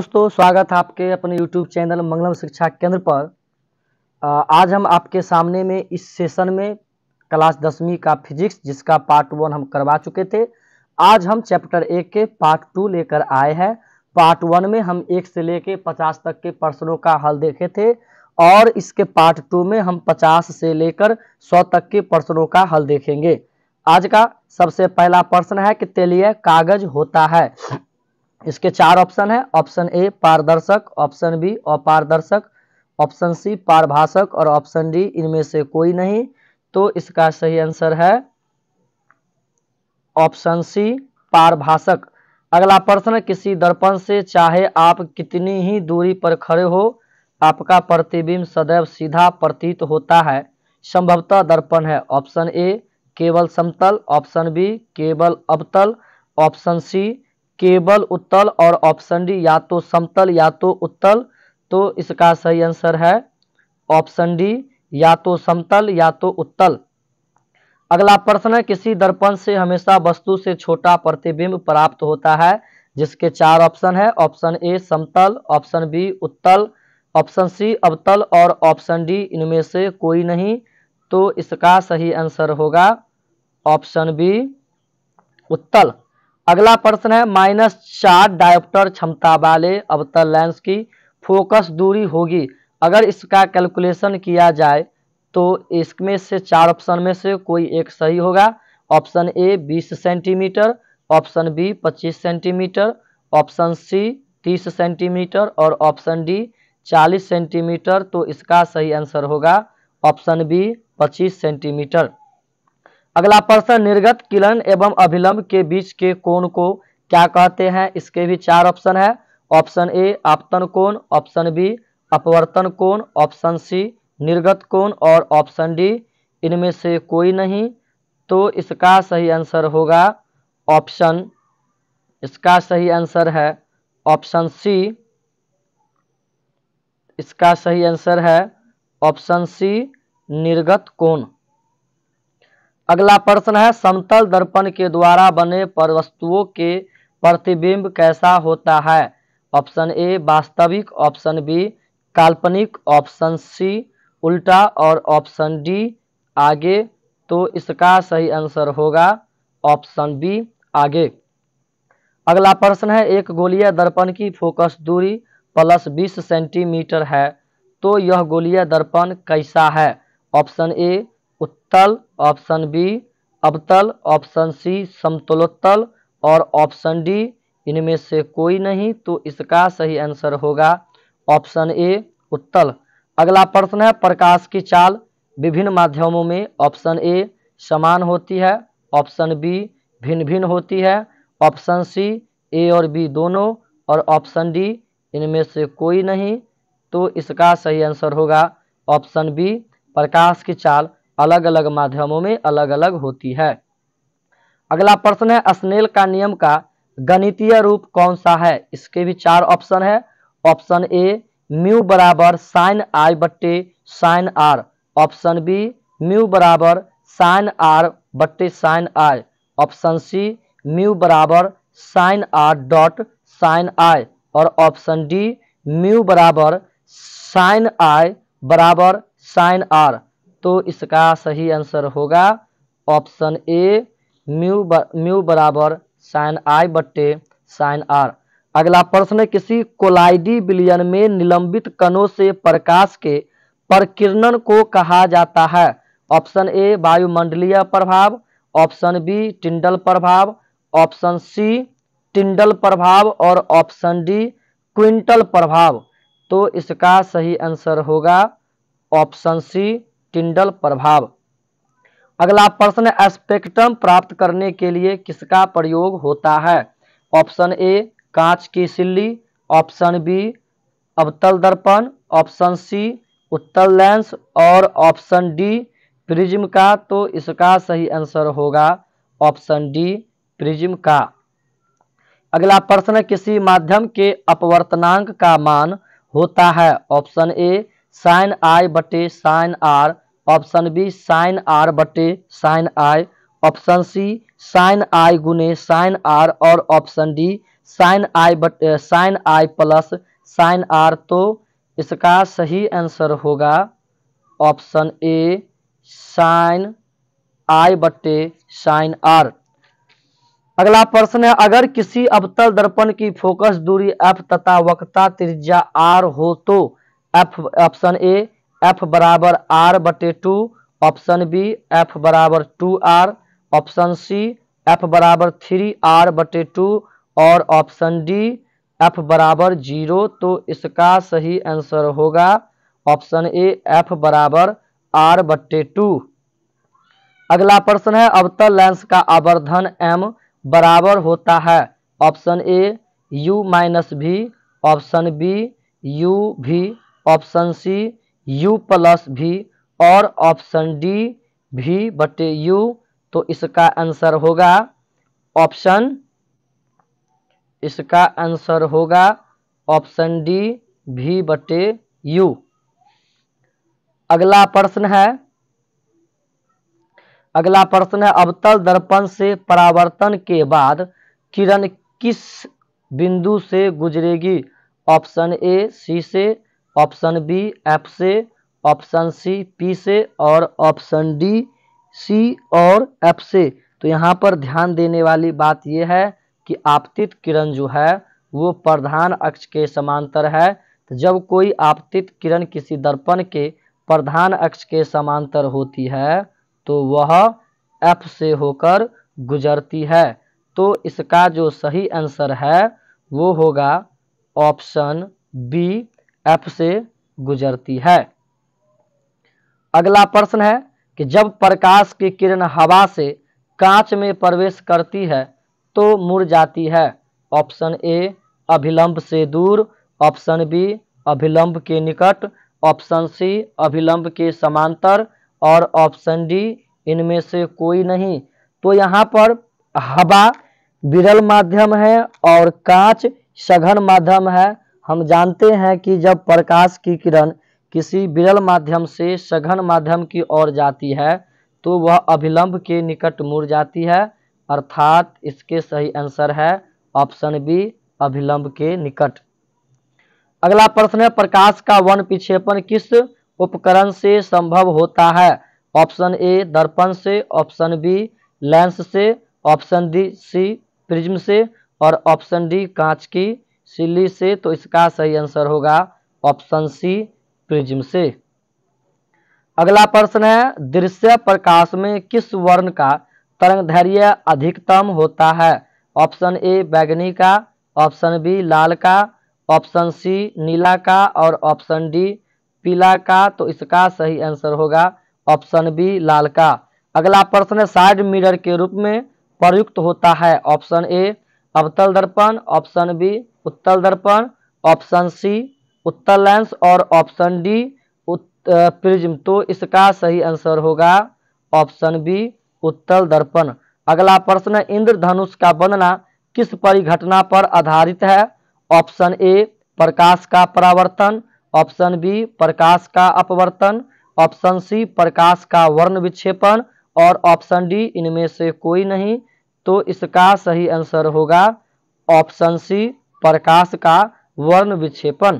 दोस्तों, स्वागत है आपके अपने YouTube चैनल मंगलम शिक्षा केंद्र पर। आज हम आपके सामने में इस सेशन में क्लास 10वीं का फिजिक्स जिसका पार्ट 1 हम करवा चुके थे। आज हम चैप्टर 1 के पार्ट 2 लेकर आए हैं। पार्ट 1 में हम 1 से लेकर 50 तक के प्रश्नों का हल देखे थे और इसके पार्ट 2 में हम 50 से लेकर 100 तक के प्रश्नों का हल देखेंगे। आज का सबसे पहला प्रश्न है कि तेलीय कागज होता है। इसके 4 ऑप्शन है। ऑप्शन ए पारदर्शक, ऑप्शन बी अपारदर्शक, ऑप्शन सी पारभाषक और ऑप्शन डी इनमें से कोई नहीं। तो इसका सही आंसर है ऑप्शन सी पारभाषक। अगला प्रश्न, किसी दर्पण से चाहे आप कितनी ही दूरी पर खड़े हो आपका प्रतिबिंब सदैव सीधा प्रतीत होता है। संभवतः दर्पण है। ऑप्शन ए केवल समतल, ऑप्शन बी केवल अवतल, ऑप्शन सी केवल उत्तल और ऑप्शन डी या तो समतल या तो उत्तल। तो इसका सही आंसर है ऑप्शन डी या तो समतल या तो उत्तल। अगला प्रश्न है, किसी दर्पण से हमेशा वस्तु से छोटा प्रतिबिंब प्राप्त होता है। जिसके 4 ऑप्शन है। ऑप्शन ए समतल, ऑप्शन बी उत्तल, ऑप्शन सी अवतल और ऑप्शन डी इनमें से कोई नहीं। तो इसका सही आंसर होगा ऑप्शन बी उत्तल। अगला प्रश्न है, -4 डायोप्टर क्षमता वाले अवतल लेंस की फोकस दूरी होगी। अगर इसका कैलकुलेशन किया जाए तो इसमें से 4 ऑप्शन में से कोई एक सही होगा। Option A 20 centimetre, option B 25 centimetre, option C 30 centimetre और ऑप्शन डी 40 सेंटीमीटर। तो इसका सही आंसर होगा ऑप्शन बी 25 सेंटीमीटर। अगला प्रश्न, निर्गत किरण एवं अभिलंब के बीच के कोण को क्या कहते हैं। इसके भी 4 ऑप्शन है। ऑप्शन ए आपतन कोण, ऑप्शन बी अपवर्तन कोण, ऑप्शन सी निर्गत कोण और ऑप्शन डी इनमें से कोई नहीं। तो इसका सही आंसर होगा इसका सही आंसर है ऑप्शन सी। इसका सही आंसर है ऑप्शन सी निर्गत कोण। अगला प्रश्न है, समतल दर्पण के द्वारा बने पर वस्तुओं के प्रतिबिंब कैसा होता है। ऑप्शन ए वास्तविक, ऑप्शन बी काल्पनिक, ऑप्शन सी उल्टा और ऑप्शन डी आगे। तो इसका सही आंसर होगा ऑप्शन बी आगे। अगला प्रश्न है, एक गोलीय दर्पण की फोकस दूरी +20 सेंटीमीटर है तो यह गोलीय दर्पण कैसा है। ऑप्शन ए उत्तल, ऑप्शन बी अवतल, ऑप्शन सी समतलोत्तल और ऑप्शन डी इनमें से कोई नहीं। तो इसका सही आंसर होगा ऑप्शन ए उत्तल। अगला प्रश्न है, प्रकाश की चाल विभिन्न माध्यमों में ऑप्शन ए समान होती है, ऑप्शन बी भिन्न भिन्न होती है, ऑप्शन सी ए और बी दोनों और ऑप्शन डी इनमें से कोई नहीं। तो इसका सही आंसर होगा ऑप्शन बी प्रकाश की चाल अलग अलग माध्यमों में अलग अलग होती है। अगला प्रश्न है, स्नेल का नियम का गणितीय रूप कौन सा है। इसके भी 4 ऑप्शन है। ऑप्शन ए म्यू बराबर साइन आई बट्टे sine r, option B mu बराबर साइन आर बट्टे sine i, option C mu बराबर sine r dot sine i और ऑप्शन डी म्यू बराबर साइन आई बराबर साइन आर। तो इसका सही आंसर होगा ऑप्शन ए म्यू बराबर साइन आई बट्टे साइन आर। अगला प्रश्न, किसी कोलाइडी विलयन में निलंबित कणों से प्रकाश के प्रकीर्णन को कहा जाता है। ऑप्शन ए वायुमंडलीय प्रभाव, ऑप्शन बी टिंडल प्रभाव, ऑप्शन सी टिंडल प्रभाव और ऑप्शन डी क्विंटल प्रभाव। तो इसका सही आंसर होगा ऑप्शन सी टिंडल प्रभाव। अगला प्रश्न, स्पेक्ट्रम प्राप्त करने के लिए किसका प्रयोग होता है। ऑप्शन ए कांच की सिल्ली, ऑप्शन बी अवतल दर्पण, ऑप्शन सी उत्तल लेंस और ऑप्शन डी प्रिज्म का। तो इसका सही आंसर होगा ऑप्शन डी प्रिज्म का। अगला प्रश्न, किसी माध्यम के अपवर्तनांक का मान होता है। ऑप्शन ए साइन आई बटे sine r, option B sine r बटे sine i, option C sine i गुने साइन आर और option D sine i plus sine r. तो इसका सही आंसर होगा ऑप्शन ए साइन आई बट्टे साइन आर। अगला प्रश्न है, अगर किसी अवतल दर्पण की फोकस दूरी f तथा वक्रता त्रिज्या r हो तो f ऑप्शन ए f बराबर r बटे 2, ऑप्शन बी f बराबर 2r, ऑप्शन सी f बराबर 3r बटे 2 और ऑप्शन डी f बराबर 0। तो इसका सही आंसर होगा ऑप्शन ए f बराबर r बटे 2। अगला प्रश्न है, अवतल लेंस का आवर्धन m बराबर होता है ऑप्शन ए u माइनस भी, ऑप्शन बी u भी, ऑप्शन सी u प्लस भी और ऑप्शन डी भी बटे u। तो इसका आंसर होगा ऑप्शन डी भी बटे u। अगला प्रश्न है, अवतल दर्पण से परावर्तन के बाद किरण किस बिंदु से गुजरेगी? ऑप्शन ए सी से, ऑप्शन बी एफ से, ऑप्शन सी पी से और ऑप्शन डी सी और एफ से। तो यहाँ पर ध्यान देने वाली बात यह है कि आपतित किरण जो है वो प्रधान अक्ष के समांतर है। तो जब कोई आपतित किरण किसी दर्पण के प्रधान अक्ष के समांतर होती है तो वह F से होकर गुजरती है। तो इसका जो सही आंसर है वो होगा ऑप्शन बी F से गुजरती है। अगला प्रश्न है कि जब प्रकाश की किरण हवा से कांच में प्रवेश करती है तो मुड़ जाती है। ऑप्शन ए अभिलंब से दूर, ऑप्शन बी अभिलंब के निकट, ऑप्शन सी अभिलंब के समांतर और ऑप्शन डी इनमें से कोई नहीं। तो यहाँ पर हवा विरल माध्यम है और कांच सघन माध्यम है। हम जानते हैं कि जब प्रकाश की किरण किसी विरल माध्यम से सघन माध्यम की ओर जाती है तो वह अभिलंब के निकट मुड़ जाती है, अर्थात इसके सही आंसर है ऑप्शन बी अभिलंब के निकट। अगला प्रश्न है, प्रकाश का वर्ण विक्षेपण किस उपकरण से संभव होता है? ऑप्शन ए दर्पण से, ऑप्शन बी लेंस से, ऑप्शन डी सी प्रिज्म से और ऑप्शन डी कांच की सिल्ली से। तो इसका सही आंसर होगा ऑप्शन सी प्रिज्म से। अगला प्रश्न है, दृश्य प्रकाश में किस वर्ण का तरंगदैर्घ्य अधिकतम होता है? ऑप्शन ए बैंगनी का, ऑप्शन बी लाल का, ऑप्शन सी नीला का और ऑप्शन डी पीला का। तो इसका सही आंसर होगा ऑप्शन बी लाल का। अगला प्रश्न साइड मिरर के रूप में प्रयुक्त होता है। ऑप्शन ए अवतल दर्पण, ऑप्शन बी उत्तल दर्पण, ऑप्शन सी उत्तल लेंस और ऑप्शन डी प्रिज्म। तो इसका सही आंसर होगा ऑप्शन बी उत्तल दर्पण। अगला प्रश्न इंद्रधनुष का बनना किस परिघटना पर आधारित है? ऑप्शन ए प्रकाश का परावर्तन, ऑप्शन बी प्रकाश का अपवर्तन, ऑप्शन सी प्रकाश का वर्ण विक्षेपण और ऑप्शन डी इनमें से कोई नहीं। तो इसका सही आंसर होगा ऑप्शन सी प्रकाश का वर्ण विक्षेपण।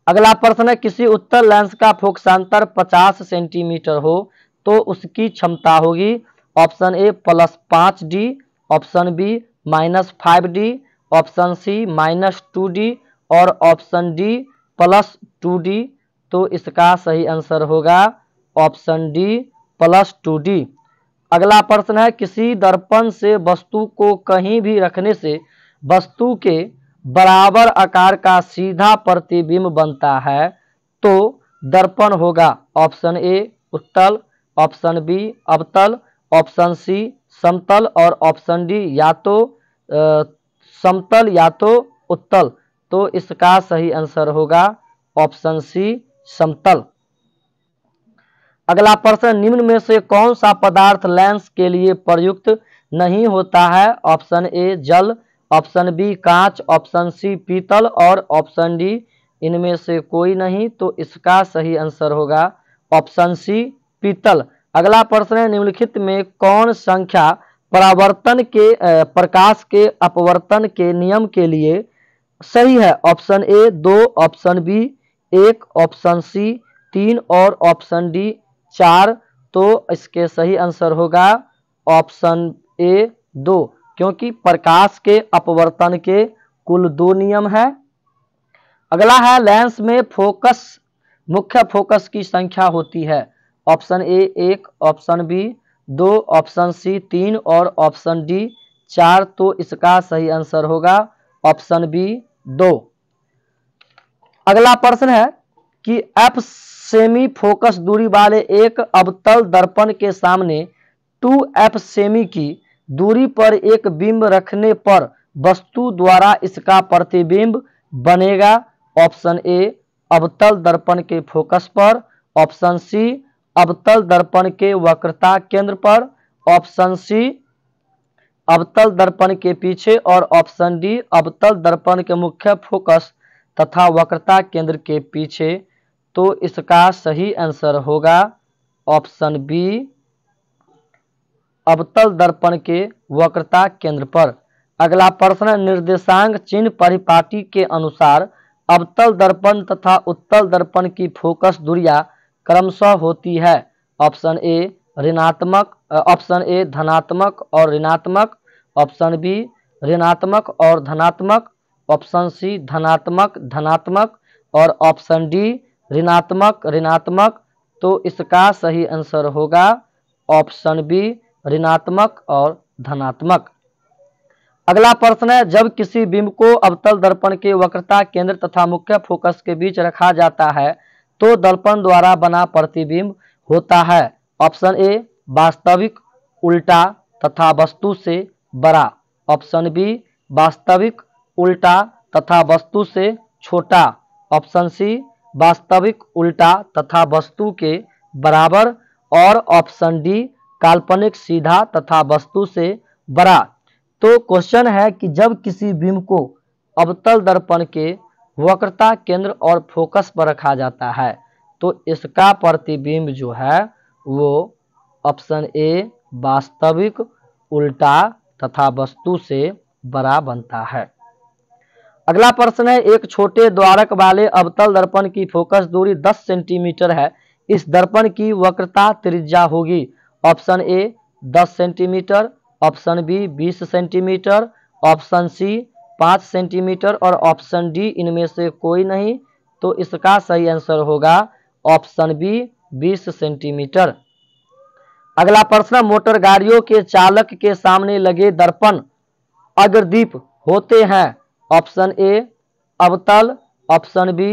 अगला प्रश्न है, किसी उत्तल लेंस का फोकसांतर 50 सेंटीमीटर हो तो उसकी क्षमता होगी। Option A +5D, option B -5D, option C -2D और ऑप्शन डी +2D। तो इसका सही आंसर होगा ऑप्शन डी +2D। अगला प्रश्न है, किसी दर्पण से वस्तु को कहीं भी रखने से वस्तु के बराबर आकार का सीधा प्रतिबिंब बनता है तो दर्पण होगा। ऑप्शन ए उत्तल, ऑप्शन बी अवतल, ऑप्शन सी समतल और ऑप्शन डी या तो समतल या तो उत्तल। तो इसका सही आंसर होगा ऑप्शन सी समतल। अगला प्रश्न, निम्न में से कौन सा पदार्थ लेंस के लिए प्रयुक्त नहीं होता है? ऑप्शन ए जल, ऑप्शन बी कांच, ऑप्शन सी पीतल और ऑप्शन डी इनमें से कोई नहीं। तो इसका सही आंसर होगा ऑप्शन सी पीतल। अगला प्रश्न है, निम्नलिखित में कौन संख्या परावर्तन के प्रकाश के अपवर्तन के नियम के लिए सही है option A 2, option B 1, option C 3 और ऑप्शन डी 4। तो इसके सही आंसर होगा ऑप्शन ए 2, क्योंकि प्रकाश के अपवर्तन के कुल 2 नियम है। अगला है लेंस में फोकस मुख्य फोकस की संख्या होती है option A 1, option B 2, option C 3 और ऑप्शन डी 4। तो इसका सही आंसर होगा ऑप्शन बी 2। अगला प्रश्न है कि एफ सेमी फोकस दूरी वाले एक अवतल दर्पण के सामने 2f सेमी की दूरी पर एक बिंब रखने पर वस्तु द्वारा इसका प्रतिबिंब बनेगा ऑप्शन ए अवतल दर्पण के फोकस पर, ऑप्शन सी अवतल दर्पण के वक्रता केंद्र पर, ऑप्शन सी अवतल दर्पण के पीछे और ऑप्शन डी अवतल दर्पण के मुख्य फोकस तथा वक्रता केंद्र के पीछे। तो इसका सही आंसर होगा ऑप्शन बी अवतल दर्पण के वक्रता केंद्र पर। अगला प्रश्न निर्देशांक चिन्ह परिपाटी के अनुसार अवतल दर्पण तथा उत्तल दर्पण की फोकस दूरियां क्रमशः होती है ऑप्शन ए ऋणात्मक, ऑप्शन ए धनात्मक और ऋणात्मक, ऑप्शन बी ऋणात्मक और धनात्मक, ऑप्शन सी धनात्मक धनात्मक और ऑप्शन डी ऋणात्मक ऋणात्मक। तो इसका सही आंसर होगा ऑप्शन बी ऋणात्मक और धनात्मक। अगला प्रश्न है जब किसी बिंब को अवतल दर्पण के वक्रता केंद्र तथा मुख्य फोकस के बीच रखा जाता है तो दर्पण द्वारा बना प्रतिबिंब होता है ऑप्शन ए वास्तविक, उल्टा तथा वस्तु से बड़ा, ऑप्शन बी वास्तविक, उल्टा तथा वस्तु से छोटा, ऑप्शन सी वास्तविक, उल्टा तथा वस्तु के बराबर और ऑप्शन डी काल्पनिक, सीधा तथा वस्तु से बड़ा। तो क्वेश्चन है कि जब किसी बिंब को अवतल दर्पण के वक्रता केंद्र और फोकस पर रखा जाता है तो इसका प्रतिबिंब जो है वो ऑप्शन ए वास्तविक, उल्टा तथा वस्तु से बड़ा बनता है। अगला प्रश्न है एक छोटे द्वारक वाले अवतल दर्पण की फोकस दूरी 10 सेंटीमीटर है, इस दर्पण की वक्रता त्रिज्या होगी option A 10 centimetre, option B 20 centimetre, option C 5 centimetre और ऑप्शन डी इनमें से कोई नहीं। तो इसका सही आंसर होगा ऑप्शन बी 20 सेंटीमीटर। अगला प्रश्न मोटर गाड़ियों के चालक के सामने लगे दर्पण अग्रदीप होते हैं ऑप्शन ए अवतल, ऑप्शन बी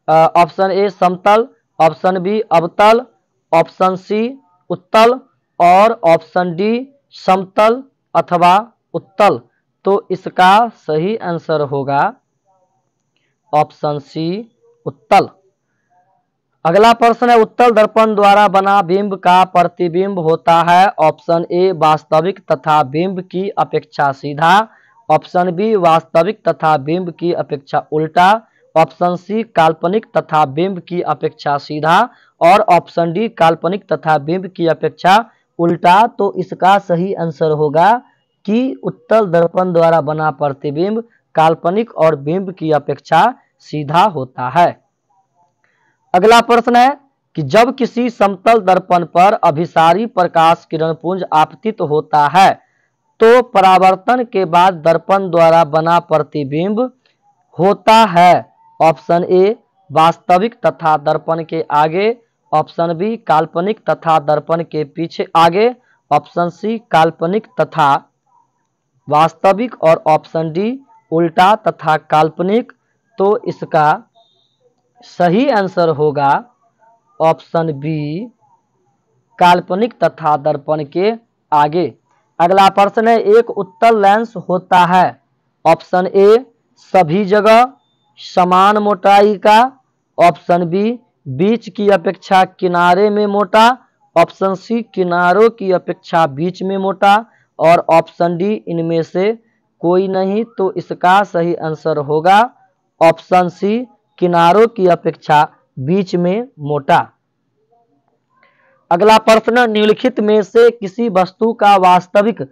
ऑप्शन ए समतल, ऑप्शन बी अवतल, ऑप्शन सी उत्तल और ऑप्शन डी समतल अथवा उत्तल। तो इसका सही आंसर होगा ऑप्शन सी उत्तल। अगला प्रश्न है उत्तल दर्पण द्वारा बना बिंब का प्रतिबिंब होता है ऑप्शन ए वास्तविक तथा बिंब की अपेक्षा सीधा, ऑप्शन बी वास्तविक तथा बिंब की अपेक्षा उल्टा, ऑप्शन सी काल्पनिक तथा बिंब की अपेक्षा सीधा और ऑप्शन डी काल्पनिक तथा बिंब की अपेक्षा उल्टा। तो इसका सही आंसर होगा कि उत्तल दर्पण द्वारा बना प्रतिबिंब काल्पनिक और बिंब की अपेक्षा सीधा होता है। अगला प्रश्न है कि जब किसी समतल दर्पण पर अभिसारी प्रकाश किरणपुंज आपतित होता है तो परावर्तन के बाद दर्पण द्वारा बना प्रतिबिंब होता है ऑप्शन ए वास्तविक तथा दर्पण के आगे, ऑप्शन बी काल्पनिक तथा दर्पण के पीछे आगे, ऑप्शन सी काल्पनिक तथा वास्तविक और ऑप्शन डी उल्टा तथा काल्पनिक। तो इसका सही आंसर होगा ऑप्शन बी काल्पनिक तथा दर्पण के आगे। अगला प्रश्न है एक उत्तल लेंस होता है ऑप्शन ए सभी जगह समान मोटाई का, ऑप्शन बी बीच की अपेक्षा किनारे में मोटा, ऑप्शन सी किनारों की अपेक्षा बीच में मोटा और ऑप्शन डी इनमें से कोई नहीं। तो इसका सही आंसर होगा ऑप्शन सी किनारों की अपेक्षा बीच में मोटा। अगला प्रश्न, निम्नलिखित में से किसी वस्तु का वास्तविक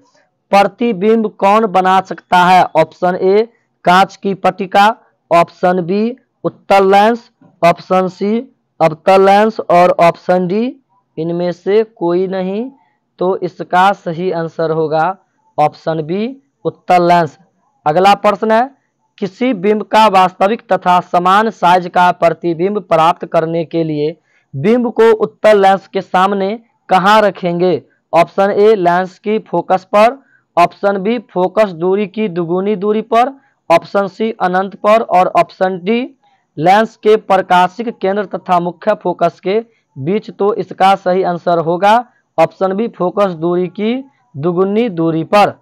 प्रतिबिंब कौन बना सकता है? ऑप्शन ए कांच की पट्टिका, ऑप्शन बी उत्तल लेंस, ऑप्शन सी अवतल लेंस और ऑप्शन डी इनमें से कोई नहीं। तो इसका सही आंसर होगा ऑप्शन बी उत्तल लेंस। अगला प्रश्न है, किसी बिंब का वास्तविक तथा समान साइज का प्रतिबिंब प्राप्त करने के लिए बिंब को उत्तल लेंस के सामने कहाँ रखेंगे? ऑप्शन ए लेंस की फोकस पर, ऑप्शन बी फोकस दूरी की दुगुनी दूरी पर, ऑप्शन सी अनंत पर और ऑप्शन डी लेंस के प्रकाशिक केंद्र तथा मुख्य फोकस के बीच। तो इसका सही आंसर होगा ऑप्शन बी फोकस दूरी की दुगुनी दूरी पर।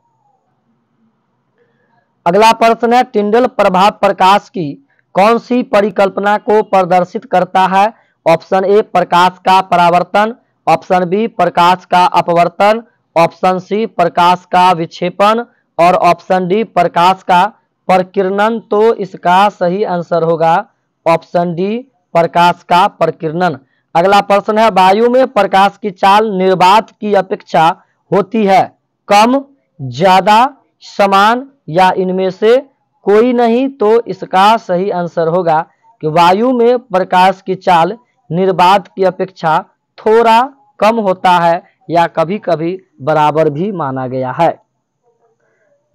अगला प्रश्न है, टिंडल प्रभाव प्रकाश की कौन सी परिकल्पना को प्रदर्शित करता है? ऑप्शन ए प्रकाश का परावर्तन, ऑप्शन बी प्रकाश का अपवर्तन, ऑप्शन सी प्रकाश का विक्षेपण और ऑप्शन डी प्रकाश का प्रकीर्णन। तो इसका सही आंसर होगा ऑप्शन डी प्रकाश का प्रकीर्णन। अगला प्रश्न है, वायु में प्रकाश की चाल निर्वात की अपेक्षा होती है कम, ज्यादा, समान या इनमें से कोई नहीं। तो इसका सही आंसर होगा कि वायु में प्रकाश की चाल निर्वात की अपेक्षा थोड़ा कम होता है या कभी कभी बराबर भी माना गया है।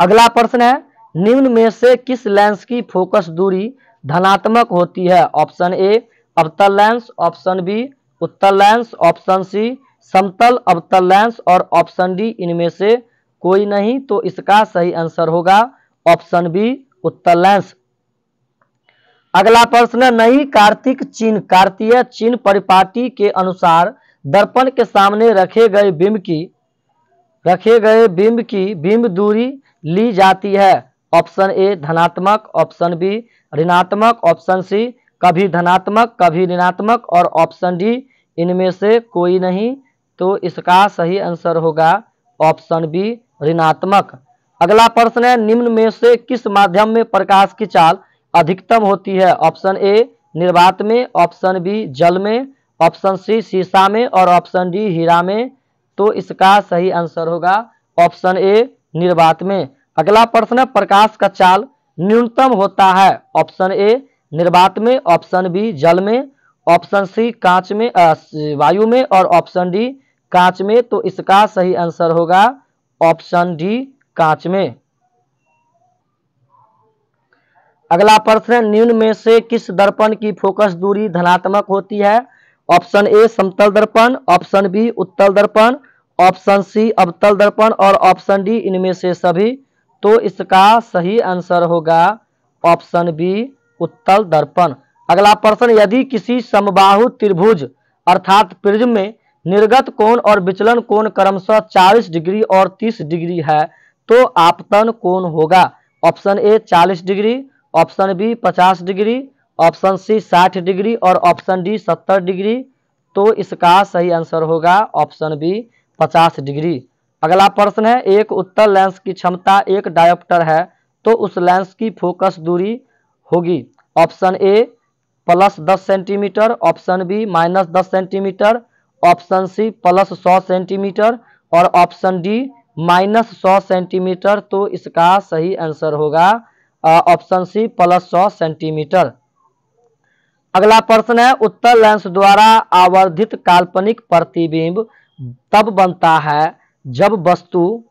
अगला प्रश्न है, निम्न में से किस लेंस की फोकस दूरी धनात्मक होती है? ऑप्शन ए अवतल लेंस, ऑप्शन बी उत्तल लेंस, ऑप्शन सी समतल अवतल लेंस और ऑप्शन डी इनमें से कोई नहीं। तो इसका सही आंसर होगा ऑप्शन बी उत्तल लेंस। अगला प्रश्न, नई कार्तिक चिन्ह कार्तीय चिन्ह परिपाटी के अनुसार दर्पण के सामने रखे गए बिंब की बिंब दूरी ली जाती है। ऑप्शन ए धनात्मक, ऑप्शन बी ऋणात्मक, ऑप्शन सी कभी धनात्मक कभी ऋणात्मक और ऑप्शन डी इनमें से कोई नहीं। तो इसका सही आंसर होगा ऑप्शन बी ऋणात्मक। अगला प्रश्न है, निम्न में से किस माध्यम में प्रकाश की चाल अधिकतम होती है? ऑप्शन ए निर्वात में, ऑप्शन बी जल में, ऑप्शन सी शीशा में और ऑप्शन डी हीरा में। तो इसका सही आंसर होगा ऑप्शन ए निर्वात में। अगला प्रश्न, प्रकाश का चाल न्यूनतम होता है। ऑप्शन ए निर्वात में, ऑप्शन बी जल में, ऑप्शन सी कांच में वायु में और ऑप्शन डी कांच में। तो इसका सही आंसर होगा ऑप्शन डी कांच में। अगला प्रश्न, निम्न में से किस दर्पण की फोकस दूरी धनात्मक होती है? ऑप्शन ए समतल दर्पण, ऑप्शन बी उत्तल दर्पण, ऑप्शन सी अवतल दर्पण और ऑप्शन डी इनमें से सभी। तो इसका सही आंसर होगा ऑप्शन बी उत्तल दर्पण। अगला प्रश्न, यदि किसी समबाहु त्रिभुज अर्थात प्रिज्म में निर्गत कोण और विचलन कोण क्रमशः 40 डिग्री और 30 डिग्री है तो आपतन कोण होगा? Option A 40 degree, option B 50 degree, option C 60 degree और ऑप्शन डी 70 डिग्री। तो इसका सही आंसर होगा ऑप्शन बी 50 डिग्री। अगला प्रश्न है, एक उत्तल लेंस की क्षमता 1 डायोप्टर है तो उस लेंस की फोकस दूरी होगी? Option A plus 10 centimetre, option B minus 10 centimetre, option C plus 100 centimetre और ऑप्शन डी माइनस 100 सेंटीमीटर। तो इसका सही आंसर होगा ऑप्शन सी प्लस 100 सेंटीमीटर। अगला प्रश्न है, उत्तल लेंस द्वारा आवर्धित काल्पनिक प्रतिबिंब तब बनता है जब वस्तु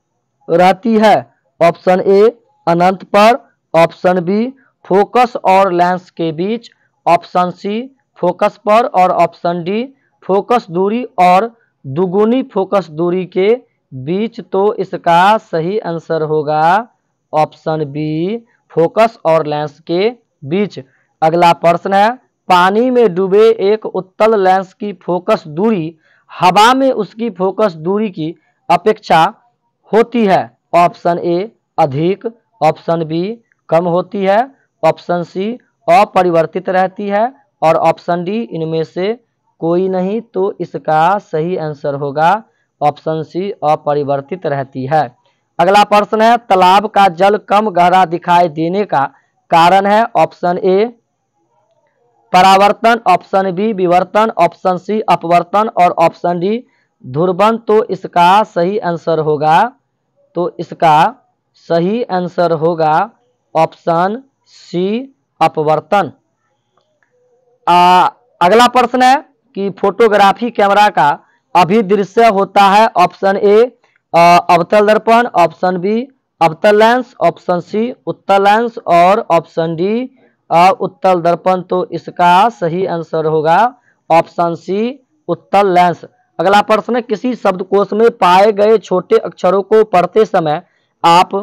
रहती है ऑप्शन ए अनंत पर, ऑप्शन बी फोकस और लेंस के बीच, ऑप्शन सी फोकस पर और ऑप्शन डी फोकस दूरी और दुगुनी फोकस दूरी के बीच। तो इसका सही आंसर होगा ऑप्शन बी फोकस और लेंस के बीच। अगला प्रश्न है, पानी में डूबे एक उत्तल लेंस की फोकस दूरी हवा में उसकी फोकस दूरी की अपेक्षा होती है? ऑप्शन ए अधिक, ऑप्शन बी कम होती है, ऑप्शन सी अपरिवर्तित रहती है और ऑप्शन डी इनमें से कोई नहीं। तो इसका सही आंसर होगा ऑप्शन सी अपरिवर्तित रहती है। अगला प्रश्न है, तालाब का जल कम गहरा दिखाई देने का कारण है? ऑप्शन ए परावर्तन, ऑप्शन बी विवर्तन, ऑप्शन सी अपवर्तन और ऑप्शन डी ध्रुवन, तो इसका सही आंसर होगा, तो इसका सही आंसर होगा ऑप्शन सी, अपवर्तन। अगला प्रश्न है कि फोटोग्राफी कैमरा का अभिदृश्य होता है। ऑप्शन ए अवतल दर्पण, ऑप्शन बी अवतल लेंस, ऑप्शन सी उत्तल लेंस और ऑप्शन डी उत्तल दर्पण। तो इसका सही आंसर होगा ऑप्शन सी, उत्तल लेंस। अगला प्रश्न है, किसी शब्दकोश में पाए गए छोटे अक्षरों को पढ़ते समय आप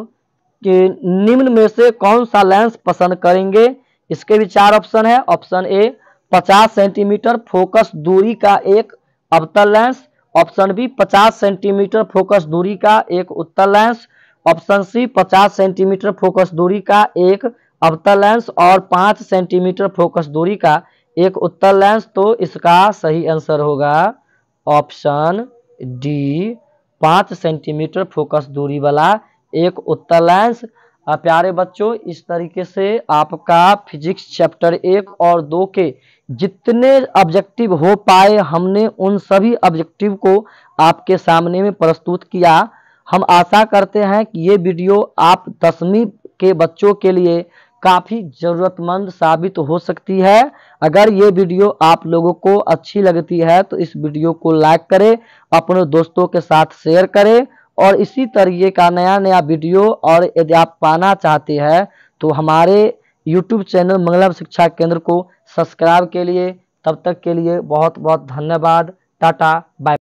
निम्न में से कौन सा लेंस पसंद करेंगे? इसके भी चार ऑप्शन है। ऑप्शन ए 50 सेंटीमीटर फोकस दूरी का एक अवतल lens, option B 50 centimetre focus दूरी का एक उत्तल lens, option C 50 centimetre focus दूरी का एक अवतल लेंस और 5 सेंटीमीटर फोकस दूरी का एक उत्तल लेंस। तो इसका सही आंसर होगा ऑप्शन डी, 5 सेंटीमीटर फोकस दूरी वाला एक उत्तल लेंस। प्यारे बच्चों, इस तरीके से आपका फिजिक्स चैप्टर 1 और 2 के जितने ऑब्जेक्टिव हो पाए हमने उन सभी ऑब्जेक्टिव को आपके सामने में प्रस्तुत किया। हम आशा करते हैं कि ये वीडियो आप 10वीं के बच्चों के लिए काफ़ी ज़रूरतमंद साबित हो सकती है। अगर ये वीडियो आप लोगों को अच्छी लगती है तो इस वीडियो को लाइक करें, अपने दोस्तों के साथ शेयर करें और इसी तरीके का नया नया वीडियो और यदि आप पाना चाहते हैं तो हमारे YouTube चैनल मंगलम शिक्षा केंद्र को सब्सक्राइब के लिए। तब तक के लिए बहुत बहुत धन्यवाद। Tata bye.